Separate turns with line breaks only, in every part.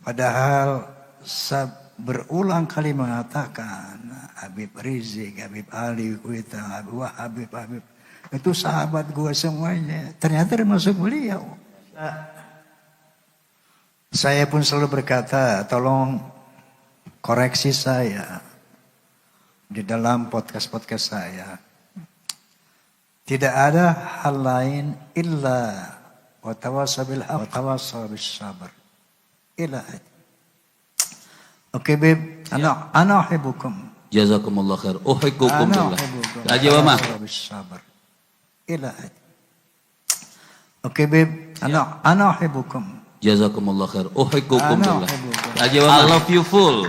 Padahal saya berulang kali mengatakan Habib Rizik, Habib Ali Kuita, Habib itu sahabat gue semuanya. Ternyata termasuk beliau. Saya pun selalu berkata, tolong koreksi saya di dalam podcast saya. Tidak ada hal lain illa wa tawassaw bil haqq wa tawassaw bis sabr. Ila. Oke, Beb, ana uhibbukum.
Jazakumullah khair. Uhibbukum billah. Aja mama. Ila. Oke, Beb, ana uhibbukum. Jazakumullah khair. Uhibbukum billah. Aja mama. I love you full.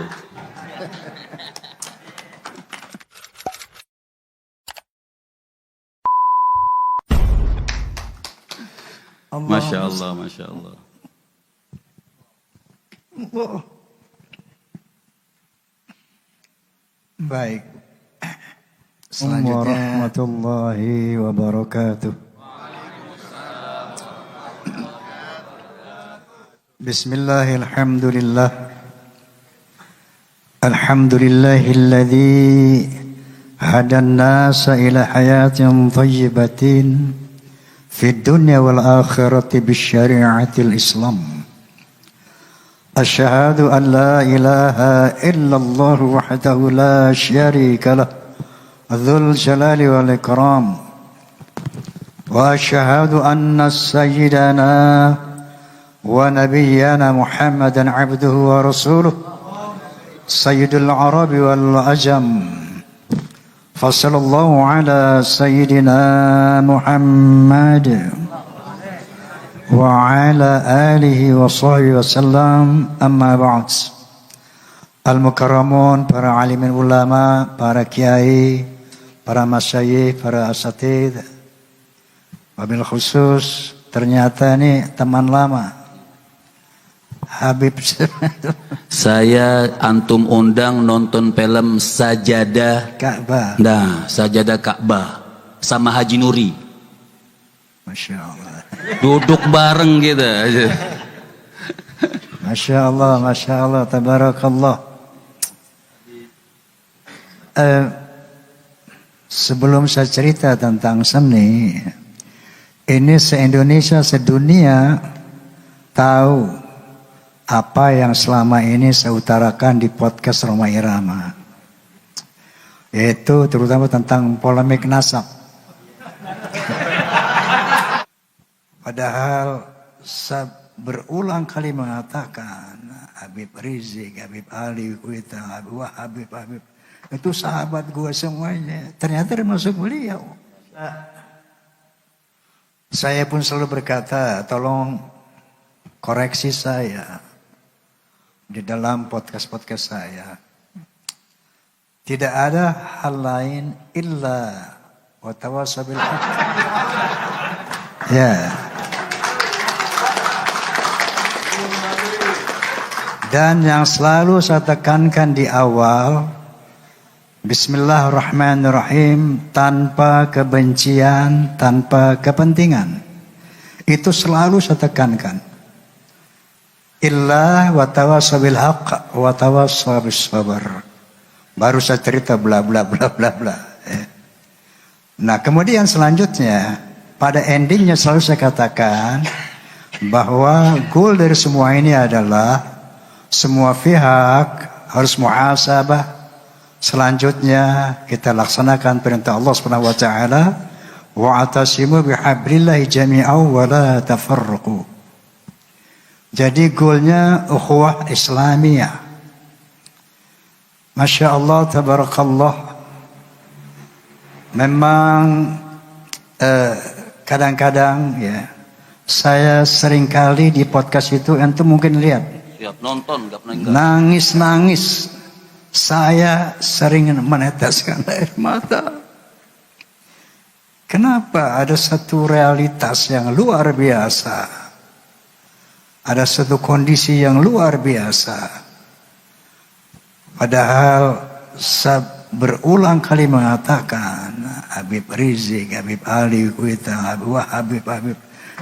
Masya Allah, Masya Allah.
Baik. Selanjutnya. Warahmatullahi wabarakatuh. Bismillahirrahmanirrahim. Alhamdulillahilladzi hadan nasa ila hayatin thayyibatin في الدنيا والآخرة بالشريعة الإسلام أشهد أن لا إله إلا الله وحده لا شريك له ذو الجلال والإكرام وأشهد أن سيدنا ونبينا محمدا عبده ورسوله سيد العرب والعجم فصلى الله على سيدنا محمد وعلى آله وصحبه وسلم أما بعد. Al-Mukarramun, para alimin ulama, para kiai, para masyayikh, para asatidz. Wabil khusus ternyata ini teman lama. Habib.
Saya antum undang nonton film Sajadah
Ka'bah.
Nah, Sajadah Ka'bah sama Haji Nuri.
Masya Allah.
Duduk bareng gitu.
Masya Allah, tabarakallah. Sebelum saya cerita tentang seni, ini se-Indonesia, sedunia tahu apa yang selama ini saya utarakan di podcast Roma Irama. Yaitu terutama tentang polemik nasab. Padahal saya berulang kali mengatakan Habib Rizik, Habib Ali Kuita, Habib itu sahabat gue semuanya. Ternyata termasuk beliau. Saya pun selalu berkata, tolong koreksi saya di dalam podcast saya. Tidak ada hal lain illa wa tawassaw bil haqq. Ya. Dan yang selalu saya tekankan di awal, Bismillahirrahmanirrahim, tanpa kebencian, tanpa kepentingan. Itu selalu saya tekankan. Illa wa tawassaw bil haqq wa tawassaw bis sabr. Baru saya cerita bla bla bla bla bla. Nah, kemudian selanjutnya pada endingnya selalu saya katakan bahwa goal dari semua ini adalah semua pihak harus muhasabah. Selanjutnya kita laksanakan perintah Allah Subhanahu wa taala, wa'tasimu bihablillahi jami'an wa la tafarraqu. Jadi goalnya ukhuwah Islamiyah. Masya Allah, tabarakallah. Memang kadang-kadang ya, saya seringkali di podcast itu, antum mungkin lihat.
Nonton, gak pernah.
Nangis-nangis. Saya sering meneteskan air mata. Kenapa? Ada satu realitas yang luar biasa. Ada satu kondisi yang luar biasa. Padahal saya berulang kali mengatakan Habib Rizik, Habib Ali Kuita, Habib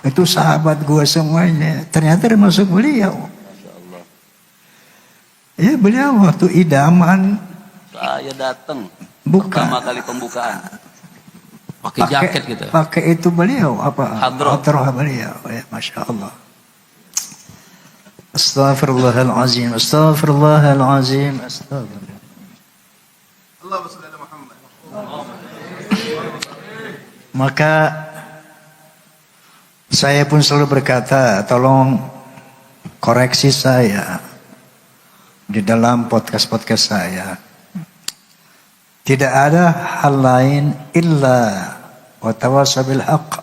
itu sahabat gue semuanya. Ternyata termasuk beliau. Ya beliau waktu idaman.
Saya datang.
Bukan.
Pertama kali pembukaan. Pakai jaket gitu.
Pakai itu beliau apa?
Hadroh.
Hadroh beliau. Ya, Masya Allah. Astaghfirullahalazim. Astaghfirullahalazim. Astaghfirullah.
Allahumma shalli ala Muhammad.
Maka saya pun selalu berkata, tolong koreksi saya di dalam podcast-podcast saya. Tidak ada hal lain illa wa tawassaw bil haqq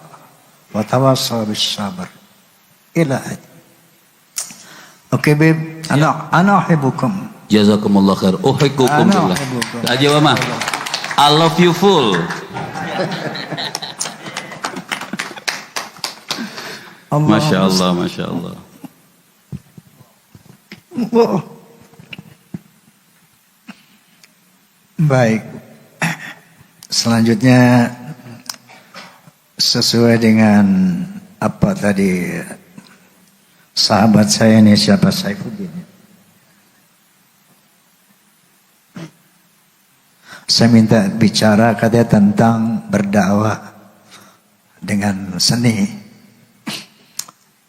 wa tawassaw bis sabr. Ila. Oke, Beb. Ana uhibbukum.
Jazakumullah khair. Uhibbukum billah. Aja Mama. I love you full. Masya Allah, Masya Allah.
Oh. Baik. Selanjutnya sesuai dengan apa tadi sahabat saya ini siapa Saifuddin. Saya minta bicara katanya tentang berdakwah dengan seni.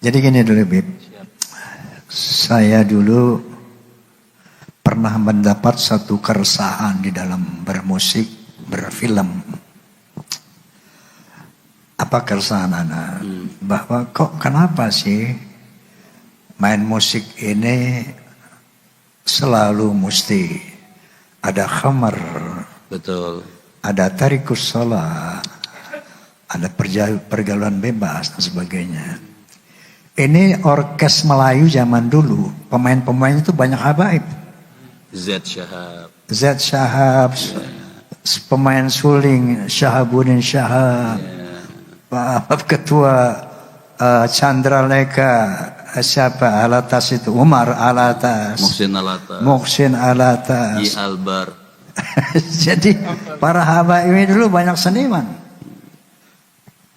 Jadi gini dulu Bib. Saya dulu pernah mendapat satu keresahan di dalam bermusik, berfilm. Apa keresahan anak? Bahwa kok kenapa sih main musik ini selalu mesti ada khamar,
Betul.
ada tarikus shalah, ada pergaulan bebas dan sebagainya. Ini orkes Melayu zaman dulu, pemain-pemain itu banyak habaib.
Z Syahab.
Z Syahab, pemain suling Syahabuddin Syahab, Pak Ketua Chandra Leka, siapa Alatas itu, Umar Alatas, Muhsin Alatas,
Yi Albar.
Jadi para habaib ini dulu banyak seniman.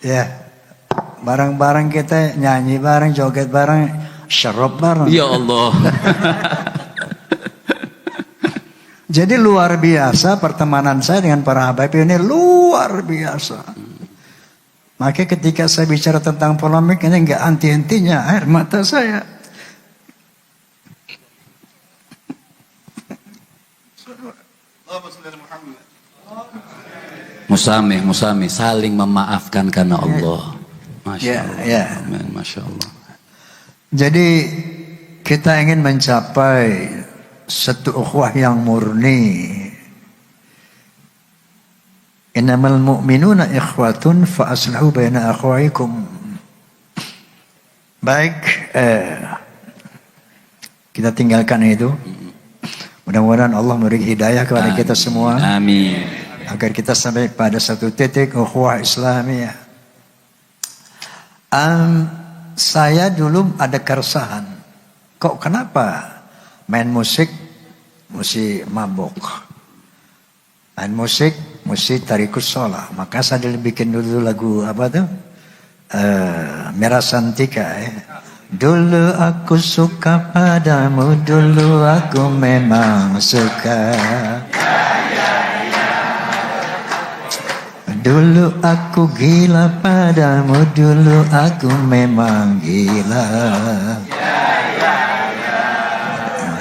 Ya, bareng-bareng kita nyanyi bareng, joget bareng, syarab bareng.
Ya Allah.
Jadi luar biasa pertemanan saya dengan para habaib ini, luar biasa. Maka ketika saya bicara tentang polemik ini enggak henti-hentinya air mata saya.
Allahumma shalli ala Muhammad.
Musamih, saling memaafkan karena Allah. Masya Allah.
Ya.
Amin, Masya Allah.
Jadi kita ingin mencapai satu ukhuwah yang murni. Innamal mu'minuna ikhwatun fa aslihu baina akhwaikum. Baik, kita tinggalkan itu. Mudah-mudahan Allah memberi hidayah kepada kita semua.
Amin.
Agar kita sampai pada satu titik ukhuwah Islamiyah. Saya dulu ada keresahan. Kok kenapa main musik mesti mabuk? Main musik mesti tarikus shalah. Maka saya dulu bikin dulu lagu apa tuh? Merah Santika. Dulu aku suka padamu, dulu aku memang suka. Dulu aku gila padamu, dulu aku memang gila.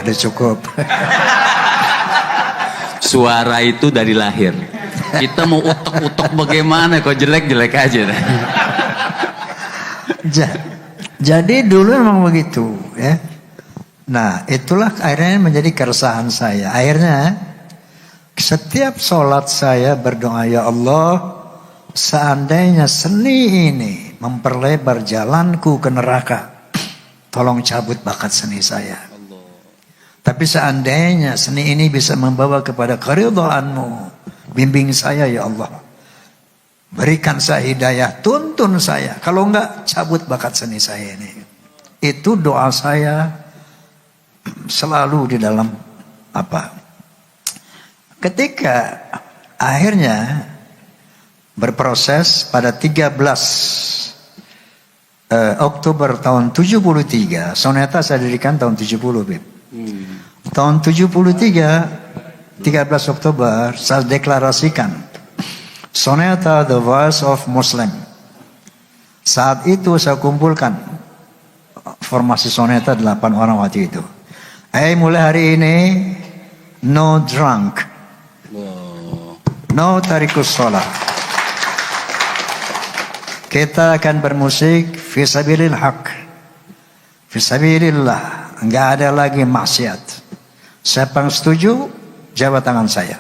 Ada cukup.
Suara itu dari lahir. Kita mau utek-utek bagaimana, kok jelek-jelek aja.
Jadi dulu memang begitu, ya. Nah, itulah akhirnya menjadi keresahan saya. Akhirnya setiap sholat saya berdoa, ya Allah, seandainya seni ini memperlebar jalanku ke neraka, tolong cabut bakat seni saya. Tapi seandainya seni ini bisa membawa kepada keridhaanmu, bimbing saya ya Allah. Berikan saya hidayah, tuntun saya. Kalau enggak, cabut bakat seni saya ini. Itu doa saya selalu di dalam apa? Ketika akhirnya berproses pada 13 Oktober tahun 73, soneta saya dirikan tahun 70, Beb. tahun 73, 13 Oktober, saya deklarasikan Soneta The Voice of Muslim. Saat itu saya kumpulkan formasi Soneta 8 orang waktu itu. Mulai hari ini, no drunk, no tarikus sholat. Kita akan bermusik fisabilil haq, fisabilillah, enggak ada lagi maksiat. Siapa yang setuju, jabat tangan saya.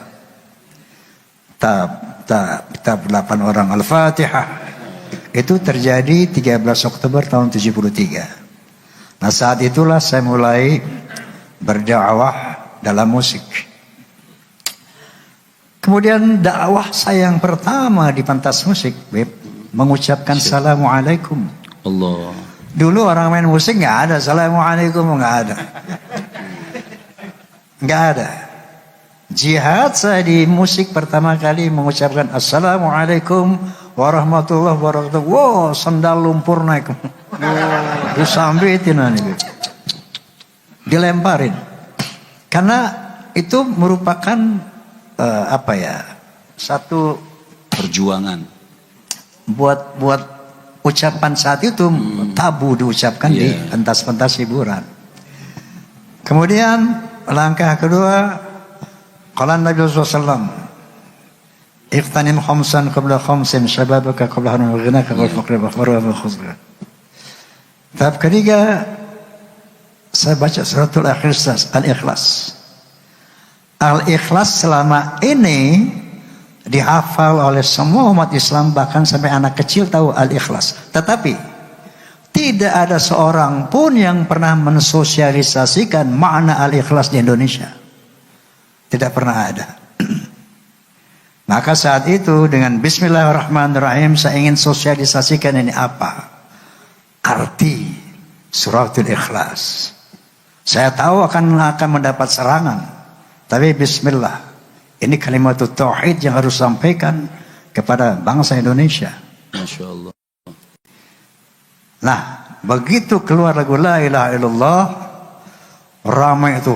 Kita 8 orang Al-Fatihah. Itu terjadi 13 Oktober tahun 73. Nah, saat itulah saya mulai berdakwah dalam musik. Kemudian dakwah saya yang pertama di pentas musik, mengucapkan Assalamualaikum.
Allah.
Dulu orang main musik nggak ada Assalamualaikum, nggak ada. Nggak ada. Jihad saya di musik pertama kali mengucapkan Assalamualaikum warahmatullahi wabarakatuh. Wow, sandal lumpur naik. Disambitin nih. Dilemparin. Karena itu merupakan satu
Perjuangan.
buat ucapan saat itu tabu diucapkan di pentas-pentas hiburan. Kemudian langkah kedua, qala Nabi SAW, iqtanim khamsan qabla khamsin, syababaka qabla harum ghinaka wal faqra wa kharwa khuzra. Tahap ketiga, saya baca suratul Al-Ikhlas. Al-Ikhlas selama ini dihafal oleh semua umat Islam, bahkan sampai anak kecil tahu Al-Ikhlas. Tetapi tidak ada seorang pun yang pernah mensosialisasikan makna Al-Ikhlas di Indonesia. Tidak pernah ada. Maka saat itu dengan Bismillahirrahmanirrahim saya ingin sosialisasikan ini apa arti suratul Ikhlas. Saya tahu akan mendapat serangan, tapi Bismillah. Ini kalimat tauhid yang harus sampaikan kepada bangsa Indonesia.
Masya Allah.
Nah, begitu keluar lagu La ilaha illallah, ramai itu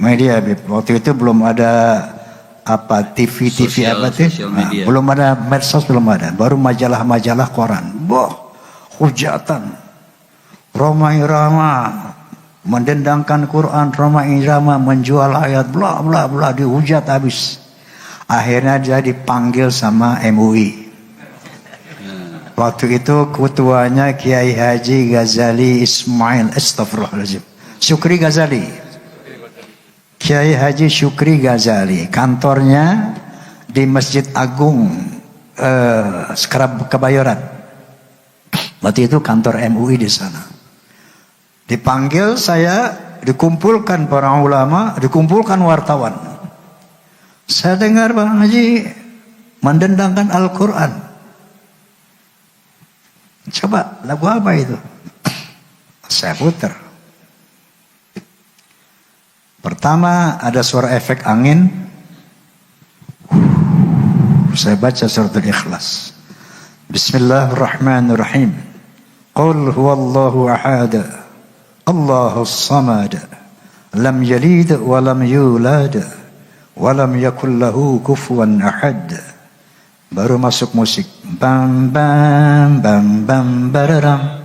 media. Waktu itu belum ada TV apa tuh, belum ada medsos, belum ada, baru majalah-majalah koran. Hujatan, Roma Irama mendendangkan Quran, Roma Irama menjual ayat, bla bla bla, dihujat habis. Akhirnya dia dipanggil sama MUI. Waktu itu ketuanya Kiai Haji Ghazali Ismail, astagfirullahaladzim, Syukri Ghazali. Kiai Haji Syukri Ghazali, kantornya di Masjid Agung Kebayoran. Waktu itu kantor MUI di sana. Dipanggil saya, dikumpulkan para ulama, dikumpulkan wartawan. Saya dengar Bang Haji mendendangkan Al-Quran. Coba lagu apa itu? Saya putar. Pertama ada suara efek angin. Saya baca suratul Ikhlas. Bismillahirrahmanirrahim. Qul huwallahu ahad, Allahus samad, lam yalid wa lam yulad, wa lam yakul lahu kufuwan ahad. Baru masuk musik. Bam bam bam bam bararam.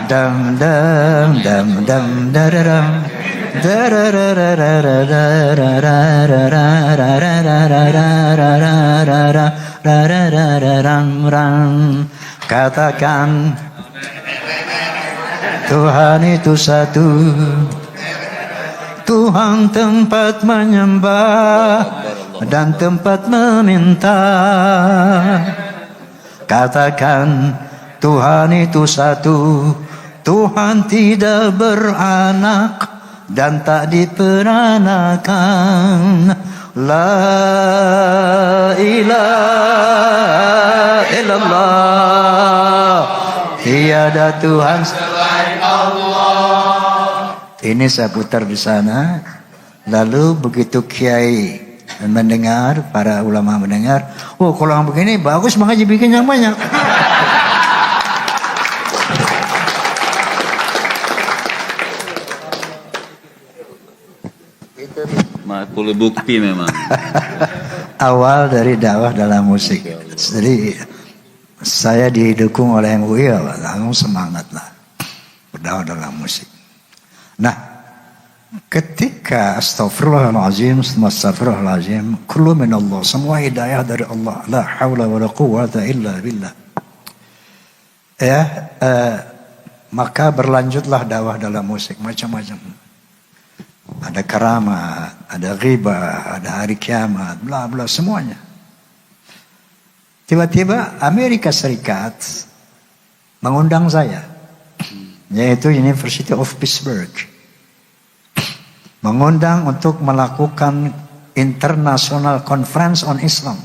Dam dam dam dam dararam. Katakan Tuhan itu satu, Tuhan tempat menyembah dan tempat meminta. Katakan Tuhan itu satu, Tuhan tidak beranak dan tak diperanakan. La ilaha illallah, tiada Tuhan selain Allah. Ini saya putar di sana. Lalu begitu kiai mendengar, para ulama mendengar, oh kalau yang begini bagus, makanya bikin yang banyak.
Boleh bukti memang.
Awal dari dakwah dalam musik. Jadi saya didukung oleh MUI, langsung semangat lah berdakwah dalam musik. Nah, ketika astagfirullahaladzim, kullu min Allah, semua hidayah dari Allah, la hawla wa la quwwata illa billah. Maka berlanjutlah dakwah dalam musik macam-macam. Ada keramat, ada ghibah, ada hari kiamat, bla bla semuanya. Tiba-tiba Amerika Serikat mengundang saya, yaitu University of Pittsburgh, mengundang untuk melakukan International Conference on Islam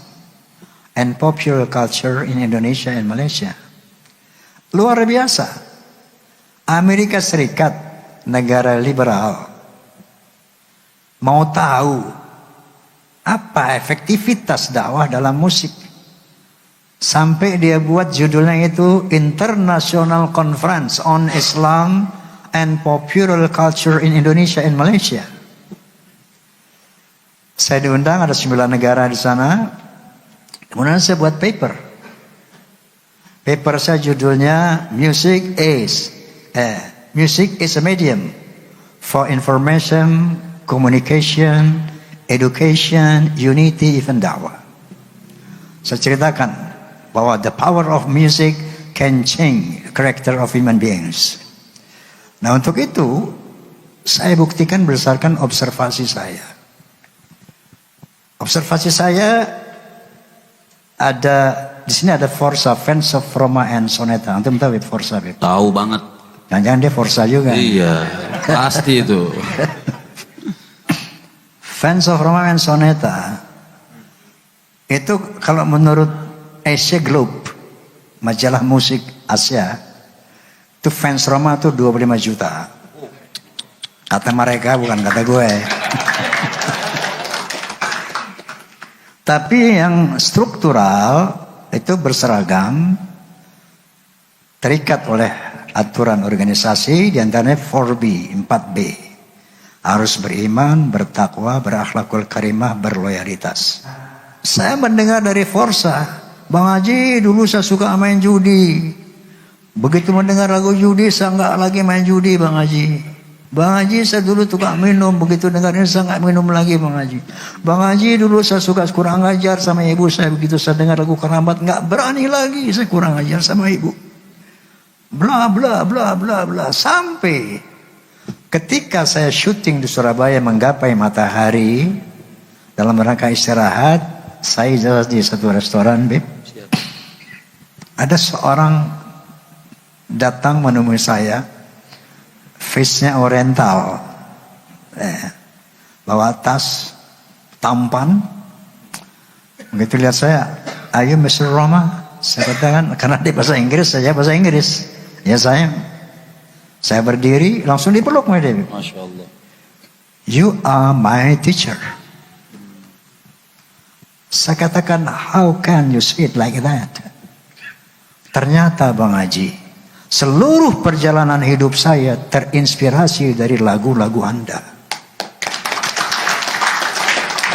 and Popular Culture in Indonesia and Malaysia. Luar biasa. Amerika Serikat, negara liberal, mau tahu apa efektivitas dakwah dalam musik. Sampai dia buat judulnya itu International Conference on Islam and Popular Culture in Indonesia and Malaysia. Saya diundang, ada 9 negara di sana. Kemudian saya buat paper. Paper saya judulnya Music is a medium for information, communication, education, unity, even dakwah. Saya ceritakan bahwa the power of music can change character of human beings. Nah, untuk itu saya buktikan berdasarkan observasi saya. Observasi saya ada di sini, ada Forza, Fans of Roma and Sonata. Antum tahu Forza?
Tahu banget.
Jangan-jangan dia Forza juga.
Iya, pasti itu.
Fans of Roma and Sonata itu kalau menurut Asia Globe, majalah musik Asia, itu fans Roma itu 25 juta. Kata mereka, bukan kata gue. Tapi yang struktural itu berseragam, terikat oleh aturan organisasi, diantaranya 4B. Harus beriman, bertakwa, berakhlakul karimah, berloyalitas. Saya mendengar dari Forza, Bang Haji dulu saya suka main judi. Begitu mendengar lagu judi, saya nggak lagi main judi, Bang Haji. Bang Haji saya dulu suka minum, begitu dengar ini saya nggak minum lagi, Bang Haji. Bang Haji dulu saya suka kurang ajar sama ibu saya, begitu saya dengar lagu keramat nggak berani lagi saya kurang ajar sama ibu. Bla bla bla bla bla, sampai ketika saya syuting di Surabaya menggapai matahari dalam rangka istirahat, saya jalan di satu restoran, Beb. Ada seorang datang menemui saya, face-nya oriental, bawa tas, tampan. Begitu lihat saya, "Are you Mr. Roma?" Saya katakan, karena dia bahasa Inggris, saya bahasa Inggris. Ya saya berdiri, langsung dipeluk sama dia.
Masya Allah.
"You are my teacher." Saya katakan, "How can you say it like that?" Ternyata Bang Haji, seluruh perjalanan hidup saya terinspirasi dari lagu-lagu Anda.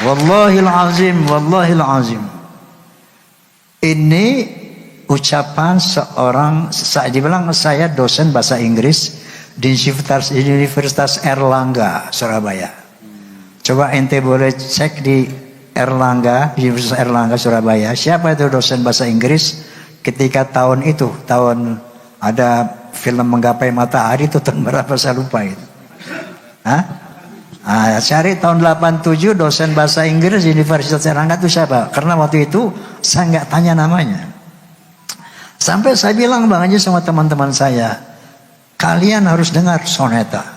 Wallahil azim. Ini ucapan seorang, saya dibilang saya dosen bahasa Inggris di Universitas Erlangga, Surabaya. Coba ente boleh cek di Universitas Erlangga, Surabaya. Siapa itu dosen bahasa Inggris ketika tahun itu, tahun ada film Menggapai Matahari itu tahun berapa saya lupa itu. Cari tahun 87 dosen bahasa Inggris di Universitas Erlangga itu siapa? Karena waktu itu saya nggak tanya namanya. Sampai saya bilang Bang Haji sama teman-teman saya, kalian harus dengar soneta.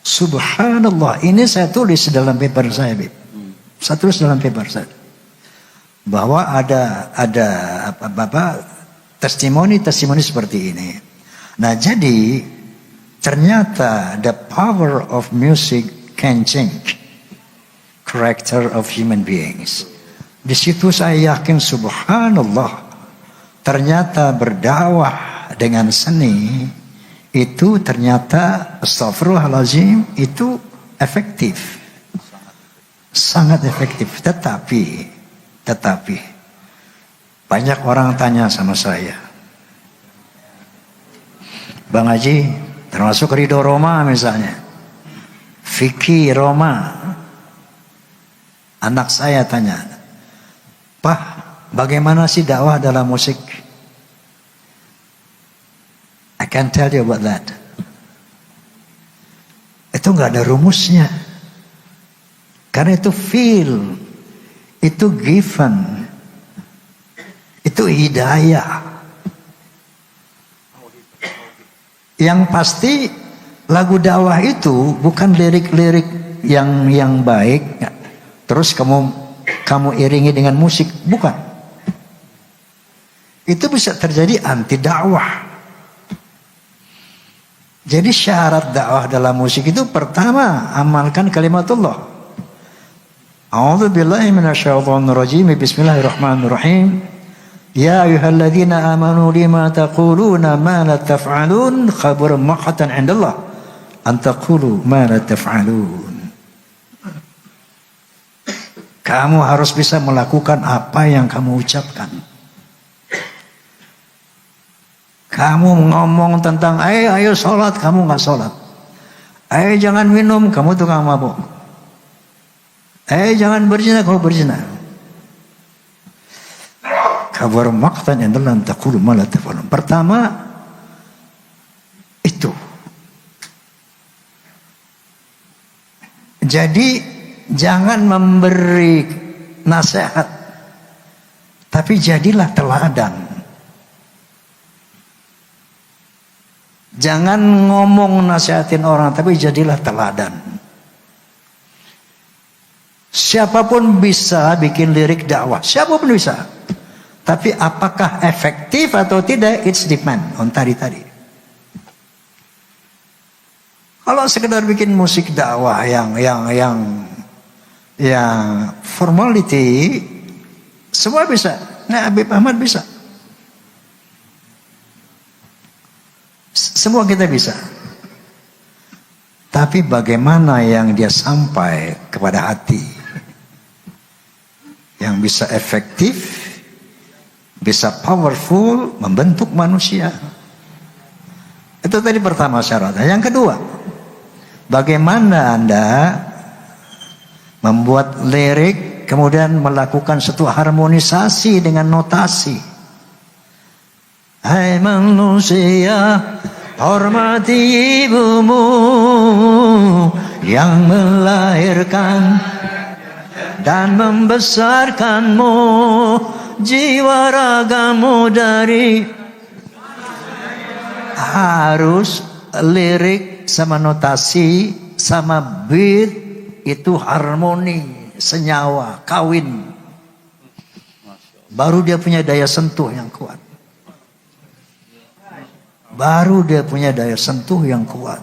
Subhanallah, ini saya tulis dalam paper saya, Bib. Saya tulis dalam paper saya bahwa ada testimoni seperti ini. Nah, jadi ternyata the power of music can change character of human beings. Di situ saya yakin subhanallah, ternyata berdakwah dengan seni itu ternyata astagfirullahalazim itu efektif. sangat efektif. Tetapi banyak orang tanya sama saya, Bang Haji, termasuk Ridho Roma misalnya, Vicky Roma, anak saya tanya, Pak, bagaimana sih dakwah dalam musik? I can tell you about that. Itu nggak ada rumusnya. Karena itu feel, itu given, itu hidayah. Yang pasti lagu dakwah itu bukan lirik-lirik yang baik, terus kamu iringi dengan musik, bukan. Itu bisa terjadi anti dakwah. Jadi syarat dakwah dalam musik itu pertama amalkan kalimatullah. A'udzu billahi minasyaitonir rajim. Bismillahirrahmanirrahim. Ya ayyuhalladzina amanu lima taquluna ma la taf'alun khabur maqatan 'indallah an taqulu ma la taf'alun. Kamu harus bisa melakukan apa yang kamu ucapkan. Kamu ngomong tentang ayo sholat, kamu nggak sholat. Ayo jangan minum, kamu tukang mabuk. Jangan berzina, kamu berzina. Kabar maqtan indallah an taqulu ma la taf'alun. Pertama itu. Jadi jangan memberi nasihat, tapi jadilah teladan. Jangan ngomong nasihatin orang, tapi jadilah teladan. Siapapun bisa bikin lirik dakwah, siapapun bisa. Tapi apakah efektif atau tidak, it's depend on tadi. Kalau sekedar bikin musik dakwah yang formality, semua bisa. Nah, Habib Ahmad bisa. Semua kita bisa. Tapi bagaimana yang dia sampai kepada hati, yang bisa efektif, bisa powerful, membentuk manusia. Itu tadi pertama syaratnya. Yang kedua, bagaimana Anda membuat lirik, kemudian melakukan satu harmonisasi dengan notasi. Hai manusia, hormati ibumu yang melahirkan dan membesarkanmu, jiwa ragamu dari. Harus lirik sama notasi sama beat itu harmoni, senyawa, kawin. Baru dia punya daya sentuh yang kuat. Baru dia punya daya sentuh yang kuat.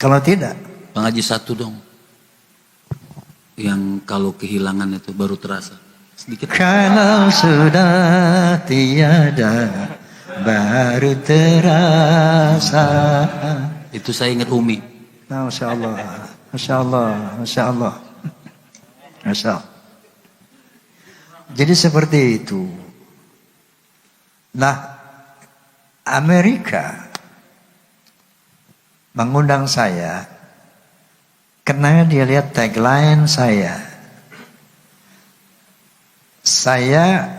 Kalau tidak,
Bang Haji satu dong. Yang kalau kehilangan itu baru terasa. Sedikit.
Kalau sudah tiada, baru terasa.
Itu saya ingat Umi.
Masya Allah, Masya Allah, Masya Allah, Masya Allah. Jadi seperti itu. Nah, Amerika mengundang saya karena dia lihat tagline saya. Saya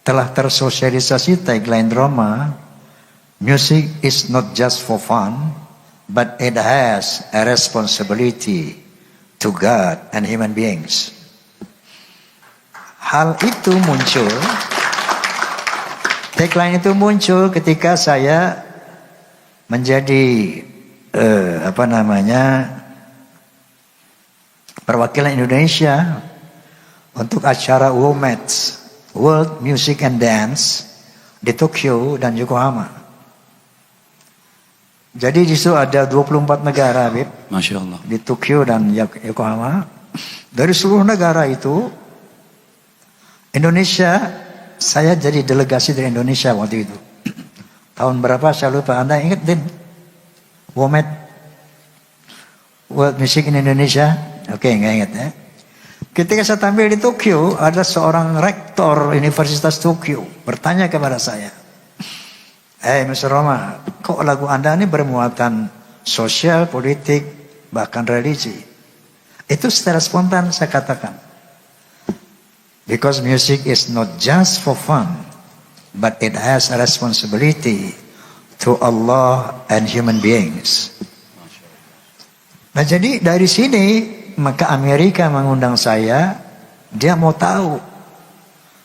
telah tersosialisasi tagline Roma, music is not just for fun, but it has a responsibility to God and human beings. Hal itu muncul, tagline itu muncul ketika saya menjadi perwakilan Indonesia untuk acara WOMED, World Music and Dance di Tokyo dan Yokohama. Jadi di situ ada 24 negara, Habib.
Masya Allah.
Di Tokyo dan Yokohama. Dari seluruh negara itu, Indonesia, saya jadi delegasi dari Indonesia waktu itu. Tahun berapa saya lupa. Anda ingat Din? WOMED, World Music in Indonesia. Oke, nggak ingat ya. Ketika saya tampil di Tokyo, ada seorang rektor Universitas Tokyo bertanya kepada saya, Mr. Roma, kok lagu Anda ini bermuatan sosial, politik, bahkan religi? Itu secara spontan saya katakan, because music is not just for fun, but it has a responsibility to Allah and human beings. Nah jadi dari sini maka Amerika mengundang saya, dia mau tahu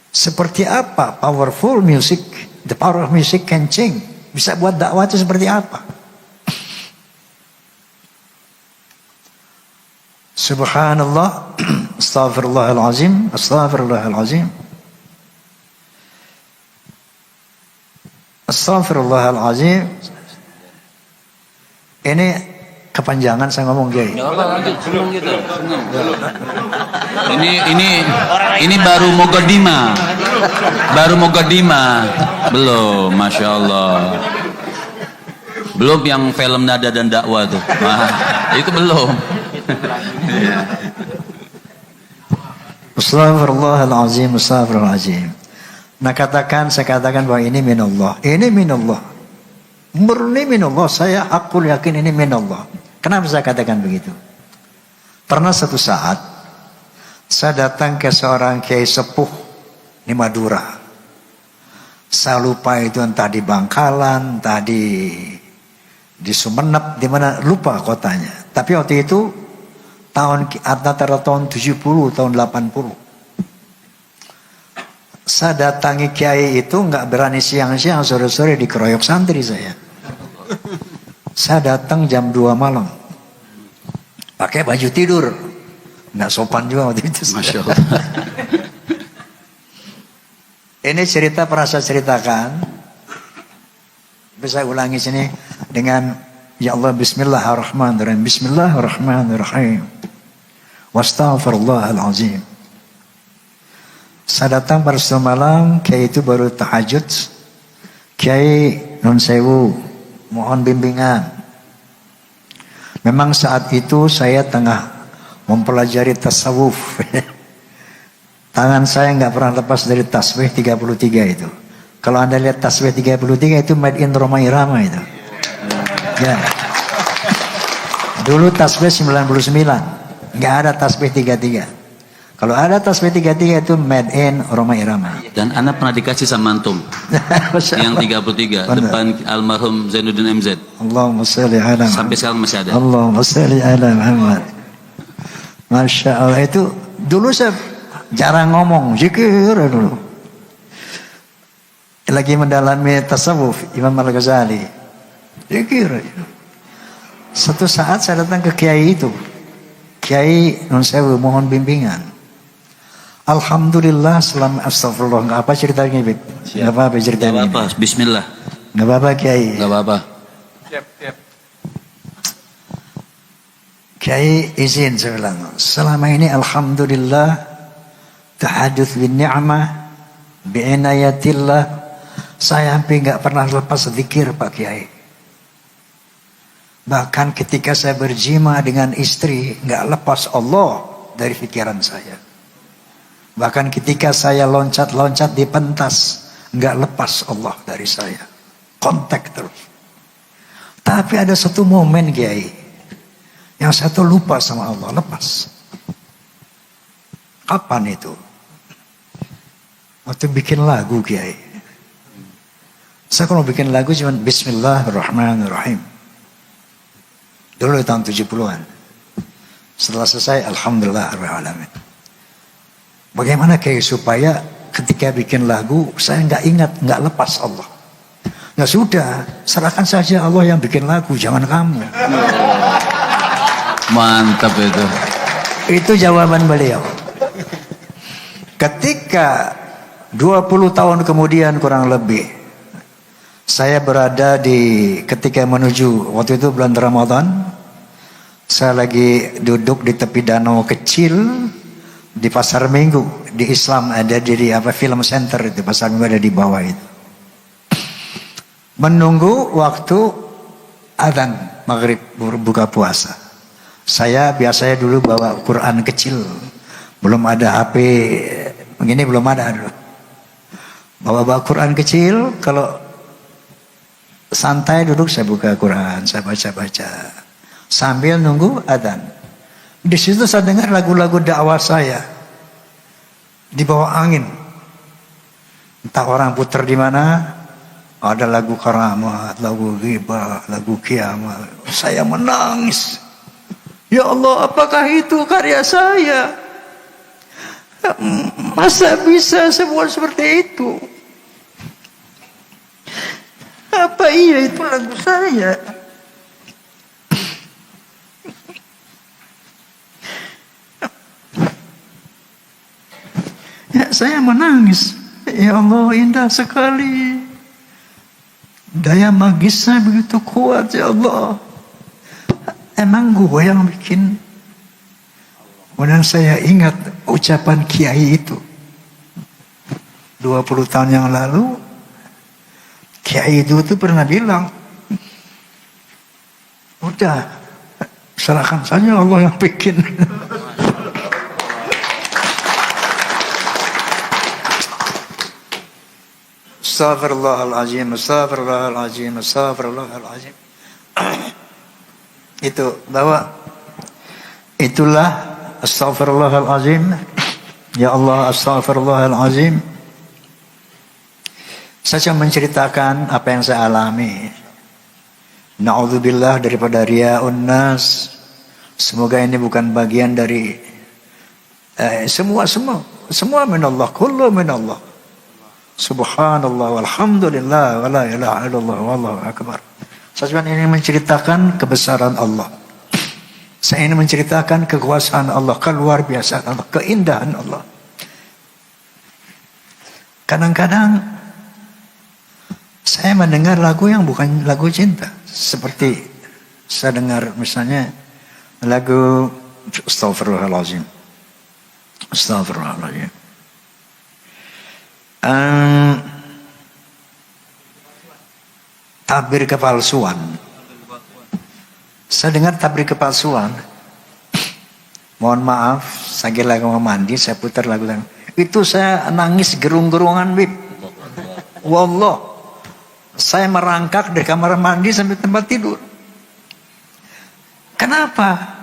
seperti apa powerful music, the power of music can change. Bisa buat dakwah itu seperti apa? Subhanallah, astaghfirullahalazim, astaghfirullahalazim. Astaghfirullahalazim. Ini kepanjangan saya ngomong Kiai.
Enggak apa, lanjut, senang gitu, senang. Ini baru Mogadima. Baru Mogadima. Belum, Masya Allah. Belum yang film Nada dan Dakwah tuh. Itu belum.
Astaghfirullahalazim, astaghfirullahalazim. Nah saya katakan bahwa ini minallah. Ini minallah. Murni minallah. Saya aku yakin ini minallah. Kenapa saya katakan begitu? Pernah satu saat saya datang ke seorang kiai sepuh di Madura. Saya lupa itu entah di Bangkalan, entah di Sumenep, di mana lupa kotanya. Tapi waktu itu antara tahun 70 tahun 80. Saya datangi kiai itu nggak berani siang-siang, sore-sore dikeroyok santri saya. Saya datang jam 2 malam. Pakai baju tidur. Nggak sopan juga waktu itu.
Masya Allah.
Ini cerita pernah saya ceritakan. Bisa ulangi sini dengan ya Allah, bismillahirrahmanirrahim. Bismillahirrahmanirrahim. Wastaghfirullahalazim. Saya datang pada suatu malam, kiai itu baru tahajud. Kiai nun sewu, mohon bimbingan. Memang saat itu saya tengah mempelajari tasawuf. Tangan saya nggak pernah lepas dari tasbih 33 itu. Kalau Anda lihat tasbih 33 itu made in Roma Irama itu. Ya. Dulu tasbih 99, nggak ada tasbih 33. Kalau ada tasbih 33 itu made in Roma Irama.
Dan anak pernah dikasih sama antum yang 33 depan almarhum Zainuddin MZ.
Allahumma sholli ala Muhammad.
Sampai sekarang masih ada.
Allahumma sholli ala Muhammad. Masya Allah, itu dulu saya jarang ngomong, zikir dulu. Lagi mendalami tasawuf Imam Al-Ghazali. Zikir. Satu saat saya datang ke kiai itu. Kiai nun sewu, mohon bimbingan. Alhamdulillah selama astagfirullah, nggak apa ceritanya, Bib? Nggak apa ceritanya.
Nggak apa, Bismillah.
Nggak apa Kiai.
Nggak apa.
Siap.
Kiai izin saya bilang, selama ini alhamdulillah tahadduts bin ni'mah bi inayatillah, saya hampir nggak pernah lepas zikir Pak Kiai. Bahkan ketika saya berjima dengan istri, nggak lepas Allah dari pikiran saya. Bahkan ketika saya loncat-loncat di pentas, nggak lepas Allah dari saya. Kontak terus. Tapi ada satu momen Kiai, yang saya tuh lupa sama Allah, lepas. Kapan itu? Waktu bikin lagu Kiai. Saya kalau bikin lagu cuma Bismillahirrahmanirrahim. Dulu tahun 70-an. Setelah selesai, Alhamdulillahirrahmanirrahim. Bagaimana kayak supaya ketika bikin lagu saya nggak ingat, nggak lepas Allah. Ya sudah, serahkan saja Allah yang bikin lagu, jangan kamu.
Mantap itu.
Itu jawaban beliau. Ketika 20 tahun kemudian kurang lebih, saya berada ketika menuju, waktu itu bulan Ramadan, saya lagi duduk di tepi danau kecil di Pasar Minggu. Di Islam ada di film center itu, Pasar Minggu ada di bawah itu. Menunggu waktu adzan maghrib buka puasa. Saya biasanya dulu bawa Quran kecil, Belum ada HP begini, belum ada dulu. Bawa Quran kecil, kalau santai duduk saya buka Quran, saya baca-baca sambil nunggu adzan. Di situ saya dengar lagu-lagu dakwah saya di bawah angin. Entah orang putar di mana, ada lagu karamat, lagu ghibah, lagu kiamat. Saya menangis. Ya Allah, apakah itu karya saya? Masa bisa semua seperti itu? Apa iya itu lagu saya? Ya, saya menangis. Ya Allah, indah sekali. Daya magisnya begitu kuat, ya Allah. Emang gue yang bikin. Kemudian saya ingat ucapan kiai itu. 20 tahun yang lalu, kiai itu pernah bilang, udah, serahkan saja Allah yang bikin. Astaghfirullahaladzim, astaghfirullahaladzim, astaghfirullahaladzim. Itu bahwa itulah astaghfirullahaladzim. Ya Allah, astaghfirullahaladzim. Saya cuma menceritakan apa yang saya alami. Na'udzubillah daripada riya'un nas. Semoga ini bukan bagian dari semua minallah, kullu minallah. Subhanallah walhamdulillah wala ilaha illallah wallahu akbar. Saya cuma ingin menceritakan kebesaran Allah. Saya ingin menceritakan kekuasaan Allah, keluar biasa Allah, keindahan Allah. Kadang-kadang saya mendengar lagu yang bukan lagu cinta. Seperti saya dengar misalnya lagu Astaghfirullahaladzim. Astaghfirullahaladzim. Tabir kepalsuan. Saya dengar tabir kepalsuan. Mohon maaf, saya lagi mau mandi, saya putar lagu itu, saya nangis gerung-gerungan, Bib. Wallah, saya merangkak dari kamar mandi sampai tempat tidur. Kenapa?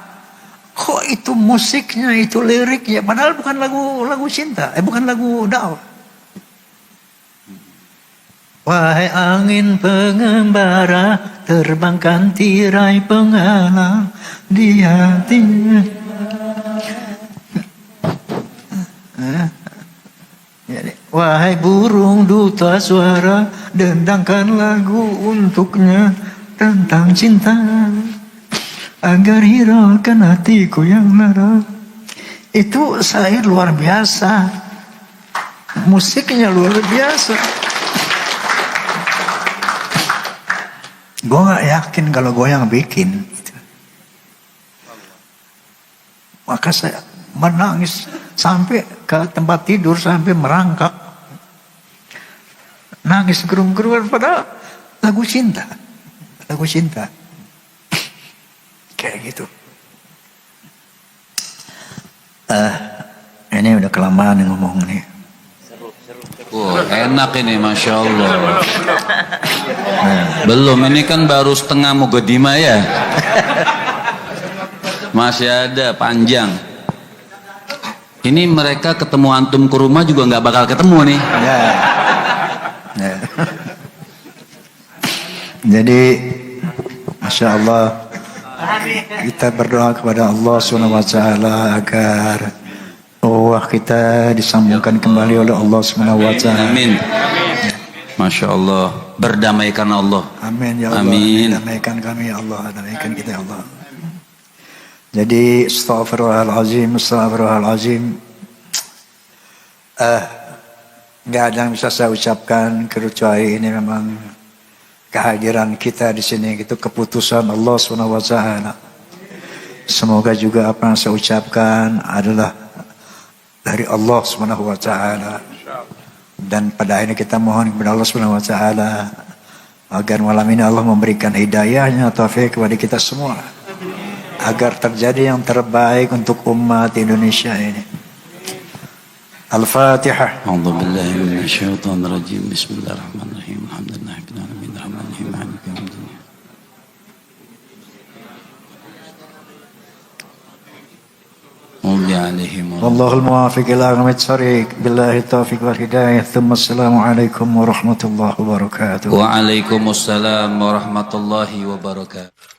Kok itu musiknya, itu liriknya, padahal bukan lagu cinta, bukan lagu dakwah. Wahai angin pengembara, terbangkan tirai penghalang di hatinya. Wahai burung duta suara, dendangkan lagu untuknya tentang cinta, agar hiraukan hatiku yang lara. Itu syair luar biasa, musiknya luar biasa. Gue gak yakin kalau gue yang bikin. Maka saya menangis sampai ke tempat tidur, sampai merangkak. Nangis gerung-gerungan padahal lagu cinta. Lagu cinta. Kayak gitu. Ini udah kelamaan ngomong nih.
Wah, enak ini, Masya Allah. Belum, ini kan baru setengah Muqaddimah ya. Masih ada panjang. Ini mereka ketemu antum ke rumah juga nggak bakal ketemu nih.
Ya. Ya. Jadi, Masya Allah, kita berdoa kepada Allah SWT agar kita disambungkan kembali oleh Allah SWT.
Amin. Masya Allah, berdamaikan Allah.
Amin ya Allah.
Amin.
Damaikan kami ya Allah, damaikan kita ya Allah. Jadi astaghfirullahalazim, astaghfirullahalazim. Nggak ada yang bisa saya ucapkan kecuali ini memang kehadiran kita di sini, itu keputusan Allah SWT. Semoga juga apa yang saya ucapkan adalah dari Allah SWT. Dan pada akhirnya kita mohon kepada Allah SWT agar malam ini Allah memberikan hidayahnya, taufik kepada kita semua, agar terjadi yang terbaik untuk umat Indonesia ini. Al-Fatihah.
أعوذ بالله من الشيطان الرجيم بسم الله الرحمن الرحيم الحمد لله رب العالمين الرحمن الرحيم مالك يوم الدين المغضوب عليهم ولا
والله الموافق إلى أقوم الطريق بالله التوفيق والهداية ثم السلام عليكم ورحمة الله وبركاته.
وعليكم السلام ورحمة الله وبركاته.